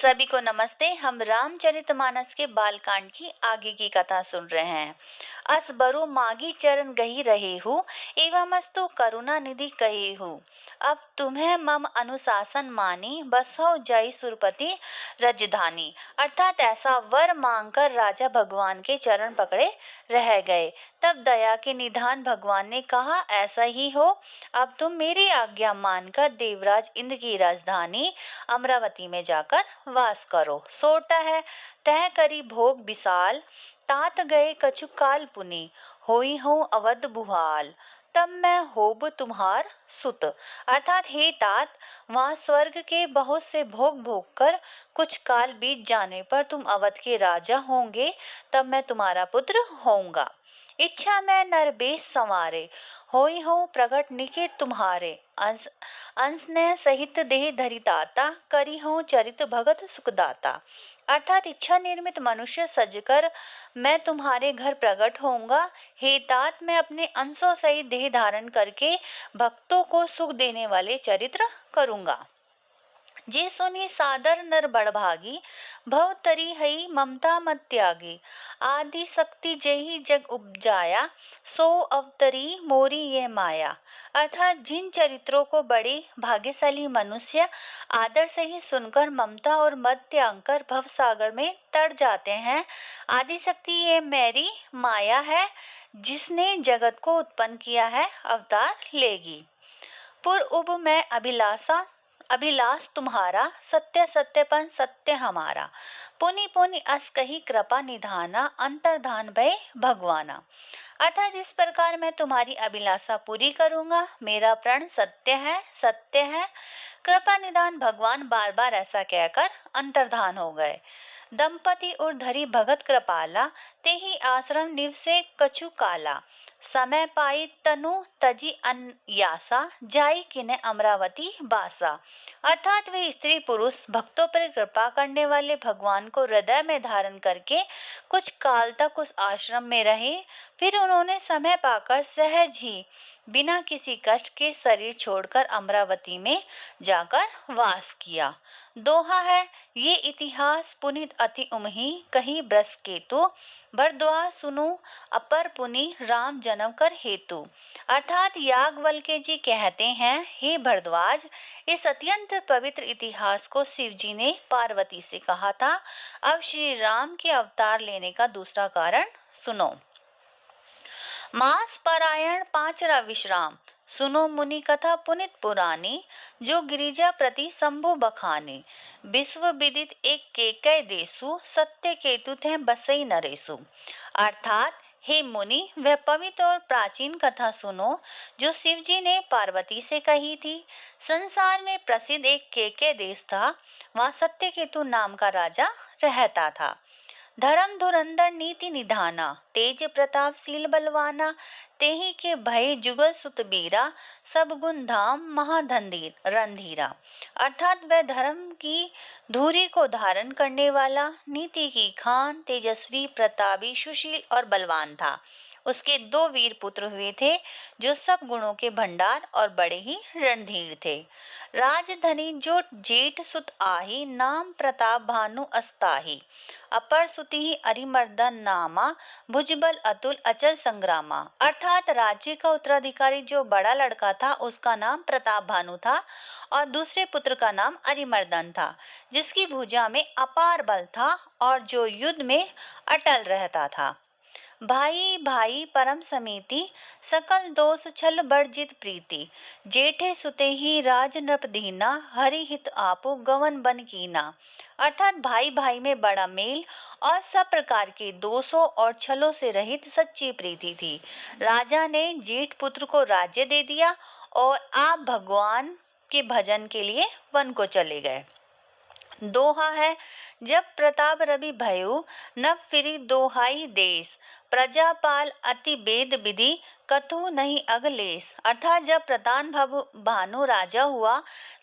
सभी को नमस्ते। हम रामचरितमानस के बालकांड की आगे की कथा सुन रहे हैं। अस बरु मागी चरण गही रहे हूँ, एवं अस्तु करुणा निधि कहे हूँ। अब तुम्हें मम अनुशासन मानी, बसो जय सुरपति रजधानी। अर्थात ऐसा वर मांगकर राजा भगवान के चरण पकड़े रह गए। तब दया के निधान भगवान ने कहा, ऐसा ही हो। अब तुम मेरी आज्ञा मानकर देवराज इंद्र की राजधानी अमरावती में जाकर वास करो। सोटा है तह करी भोग विशाल, तात गए कछु काल पुनि, होई हूँ अवध बुहाल। तब मैं होब तुम्हार सुत। अर्थात हे तात, वहां स्वर्ग के बहुत से भोग भोग कर कुछ काल बीत जाने पर तुम अवध के राजा होंगे, तब मैं तुम्हारा पुत्र होऊंगा। इच्छा में नरबेश संवारे, होई हूँ प्रगट निके तुम्हारे। अंश अंश ने सहित देह धरिताता, करी हूँ चरित भगत सुखदाता। अर्थात इच्छा निर्मित मनुष्य सजकर मैं तुम्हारे घर प्रकट होऊंगा। हे तात, मैं अपने अंशों सहित देह धारण करके भक्तों को सुख देने वाले चरित्र करूंगा। जे सुनी सादर नर बड़भागी, भव तरी हई ममता मत त्यागी। आदि शक्ति जेहि जग उपजाया, सो अवतरी मोरी ये माया। अर्थात जिन चरित्रों को बड़े भाग्यशाली मनुष्य आदर से ही सुनकर ममता और मत त्याग कर भव सागर में तर जाते हैं, आदि शक्ति ये मेरी माया है, जिसने जगत को उत्पन्न किया है, अवतार लेगी। पुर उब मैं अभिलाष तुम्हारा, सत्य सत्यपन सत्य हमारा। पुनि पुनि अस कही कृपा निधाना, अंतर्धान भय भगवाना। अर्थात इस प्रकार मैं तुम्हारी अभिलाषा पूरी करूंगा। मेरा प्रण सत्य है, सत्य है। कृपा निधान भगवान बार बार ऐसा कहकर अंतर्धान हो गए। दंपति और धरी भगत कृपाला, तेहि आश्रम निवसे कछु काला। समय पाई तनु तजी अन्यासा, जाई किने अमरावती बासा। अर्थात वे स्त्री पुरुष भक्तों पर कृपा करने वाले भगवान को हृदय में धारण करके कुछ काल तक उस आश्रम में रहे। फिर उन्होंने समय पाकर सहज ही बिना किसी कष्ट के शरीर छोड़कर अमरावती में जाकर वास किया। दोहा है, ये इतिहास पुनित अति उमही, कही ब्रस केतु। भरद्वाज सुनो अपर पुनि, राम जन्म कर हेतु। अर्थात याज्ञवल्क्य जी कहते हैं, हे भरद्वाज, इस अत्यंत पवित्र इतिहास को शिव जी ने पार्वती से कहा था। अब श्री राम के अवतार लेने का दूसरा कारण सुनो। मास परायण पांचरा विश्राम, सुनो मुनि कथा पुनित पुरानी। जो गिरिजा प्रति शंभु बखानी, विश्व विदित एक केकय देसु, सत्य केतु थे बसई नरेसु। अर्थात हे मुनि, वह पवित्र और प्राचीन कथा सुनो जो शिव जी ने पार्वती से कही थी। संसार में प्रसिद्ध एक केकय देश था, वहां सत्य केतु नाम का राजा रहता था। धर्म धुरंधर नीति निधाना, तेज प्रतापशील बलवाना। तेहि के भय जुगल सुत बीरा, सब गुण धाम महाधंधीर रणधीरा। अर्थात वह धर्म की धुरी को धारण करने वाला, नीति की खान, तेजस्वी, प्रतापी, सुशील और बलवान था। उसके दो वीर पुत्र हुए थे, जो सब गुणों के भंडार और बड़े ही रणधीर थे। राजधनी जो जेठ सुत आही, नाम प्रताप भानु अस्ताही। अपर सुति अरिमर्दन नामा, भुजबल अतुल अचल संग्रामा। अर्थात राज्य का उत्तराधिकारी जो बड़ा लड़का था, उसका नाम प्रताप भानु था और दूसरे पुत्र का नाम अरिमर्दन था, जिसकी भुजा में अपार बल था और जो युद्ध में अटल रहता था। भाई भाई परम समीति, सकल दोष छल बर्जित प्रीति। जेठे सुते ही राज नृप दीना, हरि हित आपो गवन बन कीना। अर्थात भाई भाई में बड़ा मेल और सब प्रकार के दोषों और छलों से रहित सच्ची प्रीति थी। राजा ने जेठ पुत्र को राज्य दे दिया और आप भगवान के भजन के लिए वन को चले गए। दोहा है, जब प्रताप रवि भयो, न फिरी दोहाई देश। प्रजापाल अति वेद विधि, कथु नहीं अगलेश। अर्थात जब प्रधान भानु राजा हुआ,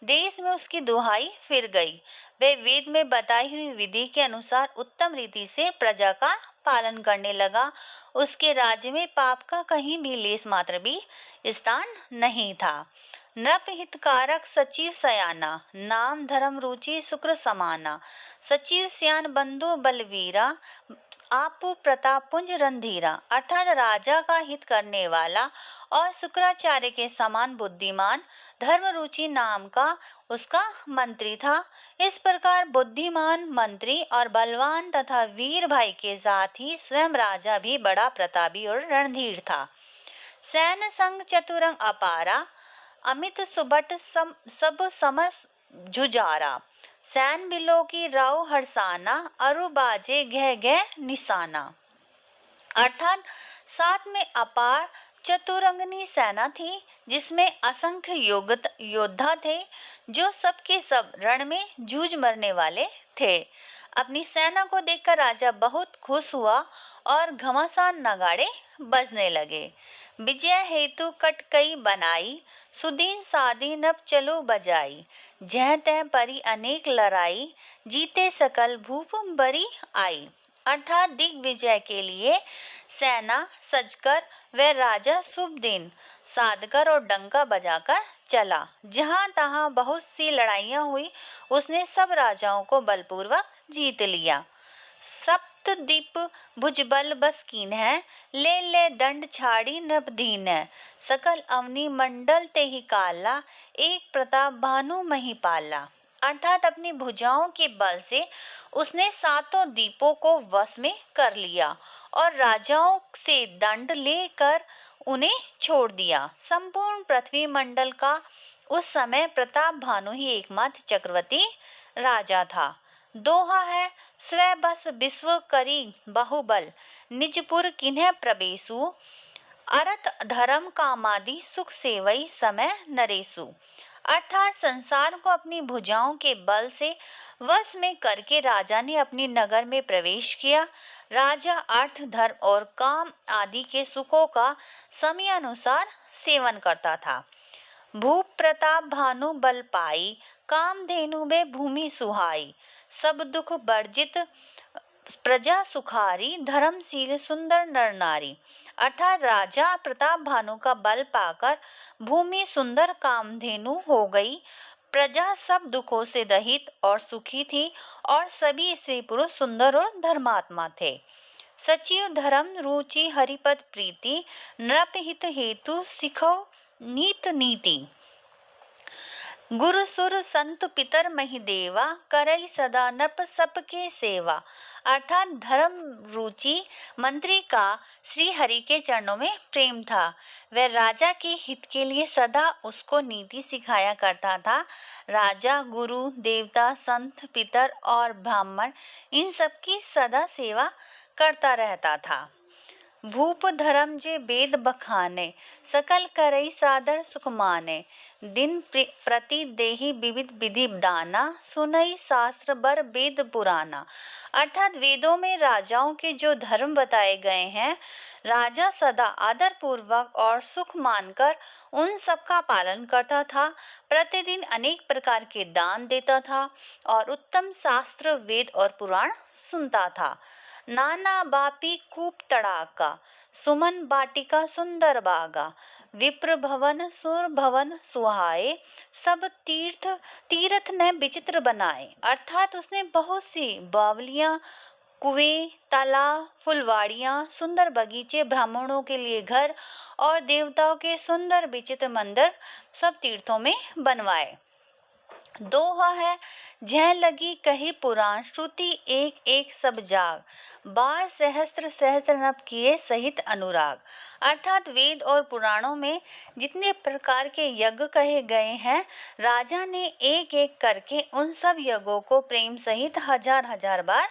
देश में उसकी दुहाई फिर गई। वे वेद में बताई हुई विधि के अनुसार उत्तम रीति से प्रजा का पालन करने लगा। उसके राज्य में पाप का कहीं भी लेस मात्र भी स्थान नहीं था। नृप हितकारक सचिव सयाना, नाम धर्म रुचि शुक्र समाना। सचिव सियान बंधु बलवीरा, आपू प्रताप पुंज रणधीरा। अर्थात राजा का हित करने वाला और शुक्राचार्य के समान बुद्धिमान धर्म रुचि नाम का उसका मंत्री था। इस प्रकार बुद्धिमान मंत्री और बलवान तथा वीर भाई के साथ ही स्वयं राजा भी बड़ा प्रतापी और रणधीर था। सैन्य संग चतुरंग अपारा, अमित सुबट सब समर जुझारा। सैन बिलो की राव हरसाना, अरु बाजे गह गह निशाना। अर्थात साथ में अपार चतुरंगनी सेना थी, जिसमें असंख्य योद्धा थे, जो सबके सब रण में जूझ मरने वाले थे। अपनी सेना को देखकर राजा बहुत खुश हुआ और घमासान नगाड़े बजने लगे। विजय हेतु कटकई बनाई, सुदीन सादीन अब चलो बजाई। जह तह परी अनेक लड़ाई, जीते सकल भूप बरी आई। अर्थात दिग्विजय के लिए सेना सजकर वह राजा शुभ दिन साधकर और डंका बजाकर चला। जहां तहां बहुत सी लड़ाइयां हुई, उसने सब राजाओं को बलपूर्वक जीत लिया। सप्तदीप भुजबल बस कीन है, ले दंड छाड़ी नृप दीन है। सकल अवनी मंडल ते ही काला, एक प्रताप भानु मही पाला। अर्थात अपनी भुजाओं के बल से उसने सातों दीपों को वश में कर लिया और राजाओं से दंड लेकर उन्हें छोड़ दिया। संपूर्ण पृथ्वी मंडल का उस समय प्रताप भानु ही एकमात्र चक्रवर्ती राजा था। दोहा है, स्वै बस विश्व करी बाहुबल, निजपुर किन्ह प्रवेशु। अरत धर्म कामादि सुख सेवई समय नरेशु। अर्थात संसार को अपनी भुजाओं के बल से वश में करके राजा ने अपनी नगर में प्रवेश किया। राजा अर्थ धर्म और काम आदि के सुखों का समयानुसार सेवन करता था। भूप प्रताप भानु बल पाई, कामधेनु में भूमि सुहाई। सब दुख वर्जित प्रजा सुखारी, धर्मशील सुंदर नर नारी। अर्थात राजा प्रताप भानु का बल पाकर भूमि सुंदर कामधेनु हो गई। प्रजा सब दुखों से रहित और सुखी थी और सभी स्त्री पुरुष सुंदर और धर्मात्मा थे। सचिव धर्म रुचि हरिपद प्रीति, नृप हित हेतु सिखो नीत नीति। गुरु सुर संत पितर मही देवा, करई सदा नप सबके सेवा। अर्थात धर्म रुचि मंत्री का श्री हरि के चरणों में प्रेम था। वह राजा के हित के लिए सदा उसको नीति सिखाया करता था। राजा गुरु देवता संत पितर और ब्राह्मण इन सबकी सदा सेवा करता रहता था। भूप धर्म जे वेद बखाने, सकल करई सादर सुख माने। दिन प्रति देही विविध विधि दाना, सुनई शास्त्र बर वेद पुराना। अर्थात वेदों में राजाओं के जो धर्म बताए गए हैं, राजा सदा आदर पूर्वक और सुख मानकर उन सब का पालन करता था। प्रतिदिन अनेक प्रकार के दान देता था और उत्तम शास्त्र वेद और पुराण सुनता था। नाना बापी कूप तड़ाका, सुमन बाटिका सुंदर बागा। विप्र भवन सुर भवन सुहाए, सब तीर्थ ने विचित्र बनाए। अर्थात उसने बहुत सी बावलियां, कुएं, तालाब, फुलवाड़ियां, सुंदर बगीचे, ब्राह्मणों के लिए घर और देवताओं के सुंदर विचित्र मंदिर सब तीर्थों में बनवाए। दोहा है, जह लगी कही पुराण, श्रुति एक एक सब जाग। 12 सहस्त्र सहस्त्र नभ किए सहित अनुराग। अर्थात वेद और पुराणों में जितने प्रकार के यज्ञ कहे गए हैं, राजा ने एक एक करके उन सब यज्ञों को प्रेम सहित हजार हजार बार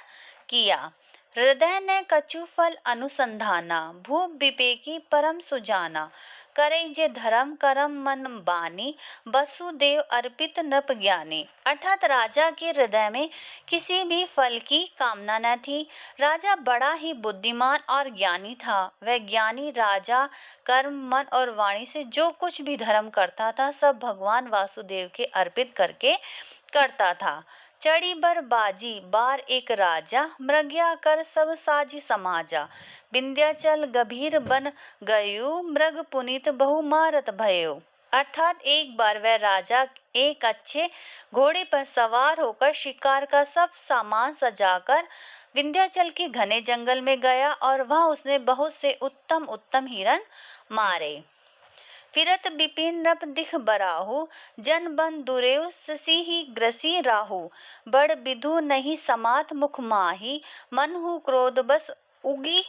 किया। हृदय ने कछु फल अनुसंधाना, भूप विवेकी परम सुजाना। करे जे धर्म करम मन बानी, वसुदेव अर्पित नृप ज्ञानी। अर्थात राजा के हृदय में किसी भी फल की कामना न थी। राजा बड़ा ही बुद्धिमान और ज्ञानी था। वह ज्ञानी राजा कर्म मन और वाणी से जो कुछ भी धर्म करता था, सब भगवान वासुदेव के अर्पित करके करता था। चढ़ी बर बाजी बार एक राजा, मृग्या कर सब साजी समाजा। विंध्याचल गंभीर बन गयो, मृग पुनीत बहु मारत भयो। अर्थात एक बार वह राजा एक अच्छे घोड़े पर सवार होकर शिकार का सब सामान सजाकर विंध्याचल के घने जंगल में गया और वहां उसने बहुत से उत्तम उत्तम हिरण मारे। फिरत बिपिन रब दिख बराहु, जन बन दुरेव ससी ही ग्रसी राहु। बड़ बिधु नहीं समात मुख माही, मन हु क्रोध बस उगी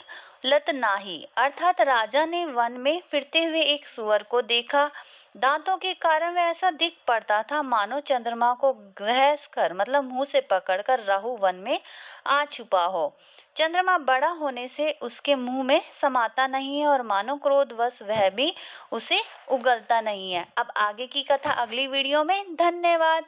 लत नाही। अर्थात राजा ने वन में फिरते हुए एक सुअर को देखा। दांतों के कारण वह ऐसा दिख पड़ता था मानो चंद्रमा को ग्रहस कर मतलब मुंह से पकड़कर राहु वन में आ छुपा हो। चंद्रमा बड़ा होने से उसके मुंह में समाता नहीं है और मानो क्रोधवश वह भी उसे उगलता नहीं है। अब आगे की कथा अगली वीडियो में। धन्यवाद।